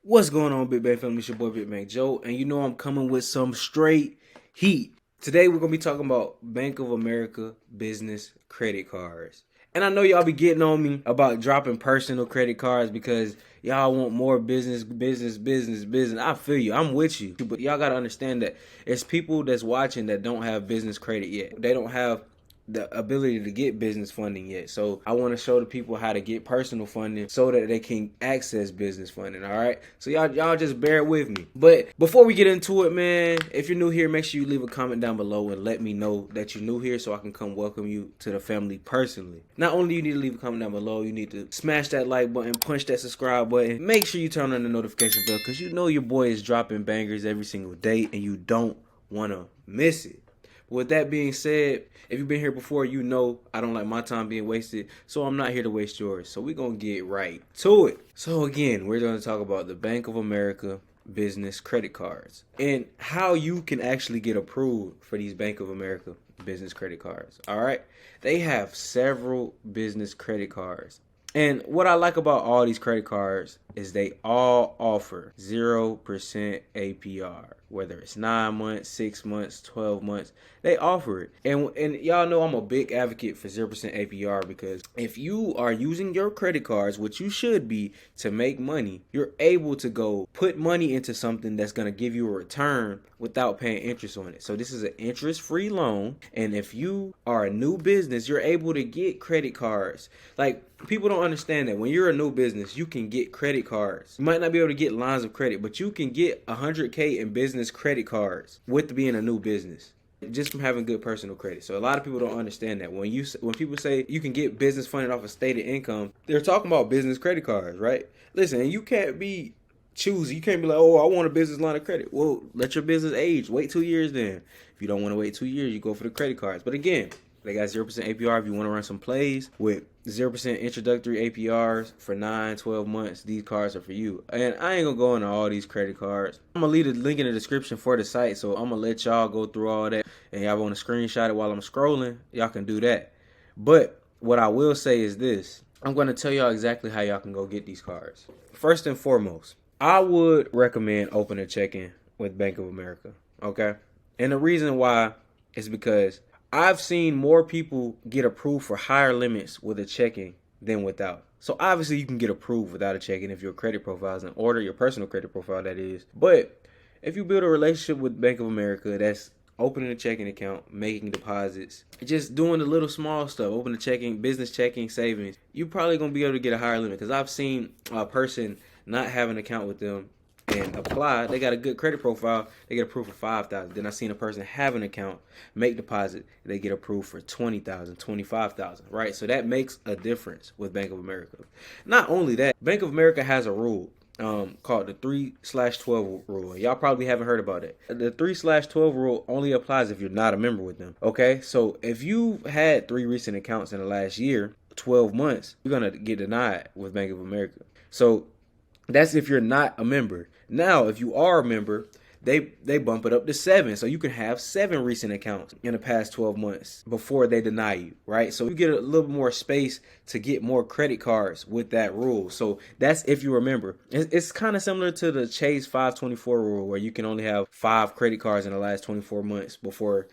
What's going on, Big Bang family? It's your boy Big Bang Joe, and you know I'm coming with some straight heat. Today we're gonna be talking about Bank of America business credit cards. And I know y'all be getting on me about dropping personal credit cards because y'all want more business. I feel you. I'm with you. But y'all gotta understand that it's people that's watching that don't have business credit yet. They don't have the ability to get business funding yet. So I want to show the people how to get personal funding so that they can access business funding. All right. So y'all just bear with me. But before we get into it, man, if you're new here, make sure you leave a comment down below and let me know that you're new here so I can come welcome you to the family personally. Not only you need to leave a comment down below, you need to smash that like button, punch that subscribe button. Make sure you turn on the notification bell because you know your boy is dropping bangers every single day and you don't want to miss it. With that being said, if you've been here before, you know I don't like my time being wasted, so I'm not here to waste yours. So we're going to get right to it. So again, we're going to talk about the Bank of America business credit cards and how you can actually get approved for these Bank of America business credit cards. All right. They have several business credit cards. And what I like about all these credit cards is they all offer 0% APR. Whether it's 9 months, 6 months, 12 months, they offer it. And y'all know I'm a big advocate for 0% APR because if you are using your credit cards, which you should be, to make money, you're able to go put money into something that's going to give you a return without paying interest on it. So this is an interest-free loan. And if you are a new business, you're able to get credit cards. Like, people don't understand that when you're a new business, you can get credit cards. You might not be able to get lines of credit, but you can get 100K in business credit cards with being a new business just from having good personal credit. So a lot of people don't understand that when people say you can get business funding off of stated income, they're talking about business credit cards, right? Listen, and you can't be choosy. You can't be like, oh, I want a business line of credit. Well, let your business age. Wait 2 years then. If you don't want to wait 2 years, you go for the credit cards. But again, they got 0% APR if you want to run some plays with 0% introductory APRs for 9, 12 months. These cards are for you. And I ain't going to go into all these credit cards. I'm going to leave a link in the description for the site. So I'm going to let y'all go through all that. And y'all want to screenshot it while I'm scrolling, y'all can do that. But what I will say is this. I'm going to tell y'all exactly how y'all can go get these cards. First and foremost, I would recommend opening a checking with Bank of America. Okay? And the reason why is because I've seen more people get approved for higher limits with a checking than without. So obviously you can get approved without a checking if your credit profile is in order, your personal credit profile that is. But if you build a relationship with Bank of America, that's opening a checking account, making deposits, just doing the little small stuff, open a checking, business checking, savings, you're probably going to be able to get a higher limit. Because I've seen a person not have an account with them and apply, they got a good credit profile, they get approved for 5,000. Then I seen a person have an account, make deposit, they get approved for 20,000, 25,000, right? So that makes a difference with Bank of America. Not only that, Bank of America has a rule called the 3/12 rule. Y'all probably haven't heard about it. The 3/12 rule only applies if you're not a member with them. Okay, so if you had 3 recent accounts in the last year, 12 months, you're gonna get denied with Bank of America. So that's if you're not a member. Now, if you are a member, they bump it up to 7. So you can have 7 recent accounts in the past 12 months before they deny you, right? So you get a little more space to get more credit cards with that rule. So that's if you remember. It's kind of similar to the Chase 524 rule where you can only have 5 credit cards in the last 24 months before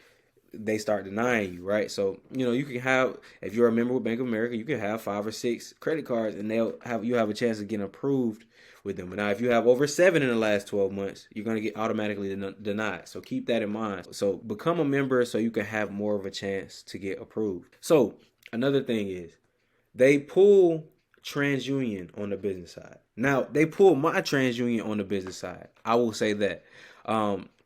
they start denying you, right? So, you know, you can have, if you're a member with Bank of America, you can have 5 or 6 credit cards and you have a chance of getting approved with them. Now, if you have over 7 in the last 12 months, you're going to get automatically denied. So keep that in mind. So become a member so you can have more of a chance to get approved. So another thing is they pull TransUnion on the business side. Now, they pull my TransUnion on the business side. I will say that.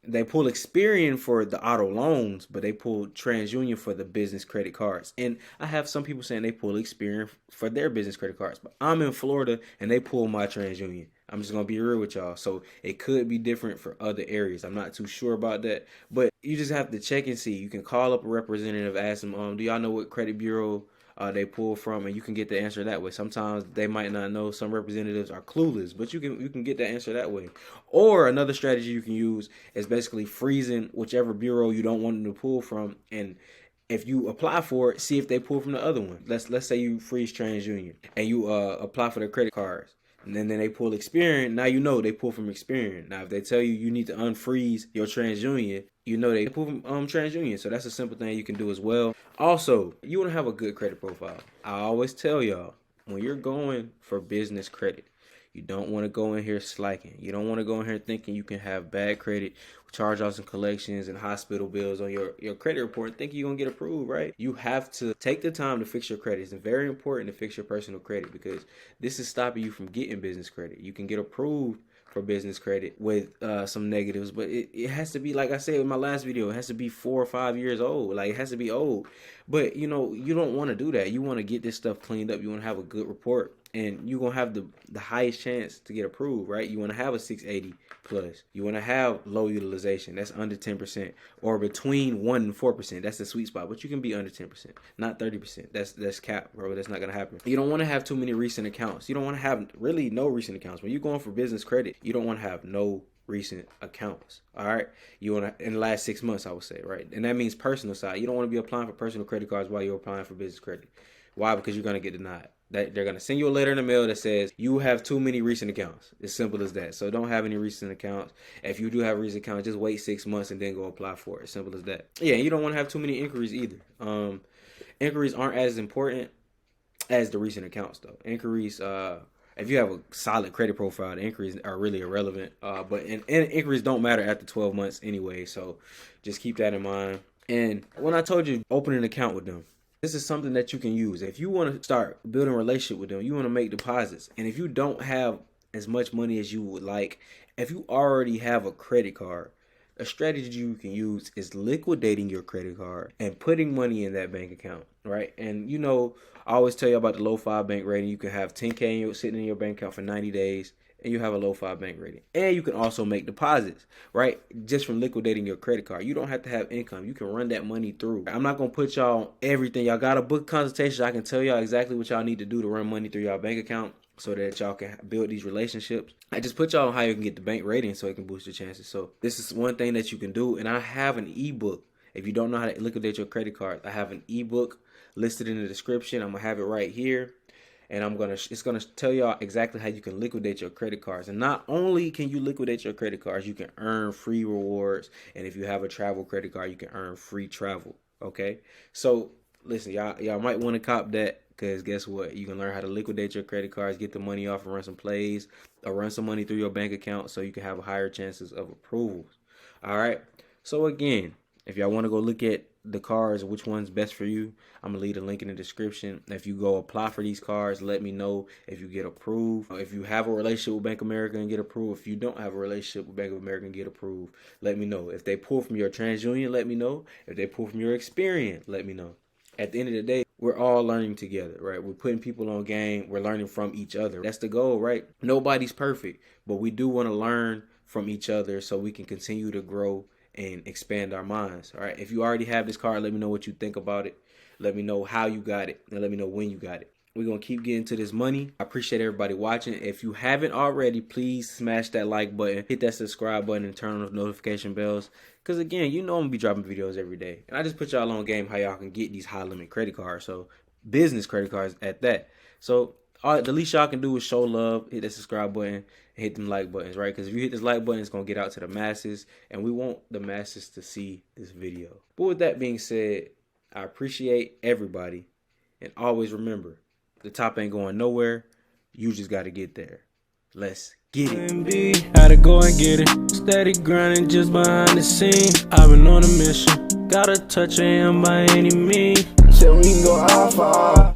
They pull Experian for the auto loans, but they pull TransUnion for the business credit cards. And I have some people saying they pull Experian for their business credit cards. But I'm in Florida and they pull my TransUnion. I'm just going to be real with y'all. So it could be different for other areas. I'm not too sure about that. But you just have to check and see. You can call up a representative, ask them, do y'all know what credit bureau they pull from, and you can get the answer that way. Sometimes they might not know. Some representatives are clueless, but you can get the answer that way. Or another strategy you can use is basically freezing whichever bureau you don't want them to pull from, and if you apply for it, see if they pull from the other one. Let's say you freeze TransUnion and you apply for their credit cards. And then they pull Experian. Now you know they pull from Experian. Now if they tell you need to unfreeze your TransUnion, you know they pull from TransUnion. So that's a simple thing you can do as well. Also, you want to have a good credit profile. I always tell y'all, when you're going for business credit, you don't want to go in here slacking. You don't want to go in here thinking you can have bad credit, charge-offs and collections and hospital bills on your credit report and thinking you're going to get approved, right? You have to take the time to fix your credit. It's very important to fix your personal credit because this is stopping you from getting business credit. You can get approved for business credit with some negatives, but it has to be, like I said in my last video, it has to be 4 or 5 years old. Like, it has to be old. But you know, you don't want to do that. You want to get this stuff cleaned up. You want to have a good report, and you're gonna have the highest chance to get approved, right? You want to have a 680 plus. You want to have low utilization. That's under 10%, or between 1 and 4%. That's the sweet spot. But you can be under 10%, not 30%. That's cap, bro. That's not gonna happen. You don't want to have too many recent accounts. You don't want to have really no recent accounts. When you're going for business credit, you don't want to have no recent accounts. All right, you want to in the last 6 months, I would say, right? And that means personal side. You don't want to be applying for personal credit cards while you're applying for business credit. Why? Because you're gonna get denied. That they're gonna send you a letter in the mail that says you have too many recent accounts. It's simple as that. So don't have any recent accounts. If you do have a recent account, just wait 6 months and then go apply for it. Simple as that. Yeah, you don't want to have too many inquiries either. Inquiries aren't as important as the recent accounts though. Inquiries, if you have a solid credit profile, the inquiries are really irrelevant. But inquiries don't matter after 12 months anyway. So just keep that in mind. And when I told you open an account with them, this is something that you can use. If you want to start building a relationship with them, you want to make deposits. And if you don't have as much money as you would like, if you already have a credit card, a strategy you can use is liquidating your credit card and putting money in that bank account, right? And you know, I always tell you about the low 5 bank rating. You can have 10K sitting in your bank account for 90 days. And you have a low 5 bank rating. And you can also make deposits, right? Just from liquidating your credit card. You don't have to have income. You can run that money through. I'm not going to put y'all on everything. Y'all got a book consultation. I can tell y'all exactly what y'all need to do to run money through y'all bank account so that y'all can build these relationships. I just put y'all on how you can get the bank rating so it can boost your chances. So this is one thing that you can do. And I have an ebook. If you don't know how to liquidate your credit cards, I have an ebook listed in the description. I'm going to have it right here. And it's gonna tell y'all exactly how you can liquidate your credit cards. And not only can you liquidate your credit cards, you can earn free rewards. And if you have a travel credit card, you can earn free travel. Okay. So listen, y'all might want to cop that, because guess what? You can learn how to liquidate your credit cards, get the money off and run some plays, or run some money through your bank account so you can have higher chances of approvals. All right. So again, if y'all want to go look at the cards, which one's best for you, I'm gonna leave a link in the description. If you go apply for these cards, let me know if you get approved. If you have a relationship with Bank of America and get approved, if you don't have a relationship with Bank of America and get approved, let me know. If they pull from your TransUnion, let me know. If they pull from your Experian, let me know. At the end of the day, we're all learning together, right? We're putting people on game. We're learning from each other. That's the goal, right? Nobody's perfect, but we do want to learn from each other so we can continue to grow and expand our minds. All right. If you already have this card, let me know what you think about it. Let me know how you got it, and let me know when you got it. We're going to keep getting to this money. I appreciate everybody watching. If you haven't already, please smash that like button, hit that subscribe button, and turn on those notification bells. Because again, you know I'm going to be dropping videos every day. And I just put y'all on game how y'all can get these high limit credit cards. So business credit cards at that. So the least y'all can do is show love, hit that subscribe button, and hit them like buttons, right? Because if you hit this like button, it's going to get out to the masses, and we want the masses to see this video. But with that being said, I appreciate everybody, and always remember, the top ain't going nowhere. You just got to get there. Let's get it. Had to go and get it. Steady grinding just behind the scenes. I've been on a mission. Gotta touch him by any means. Said we can go eye for eye.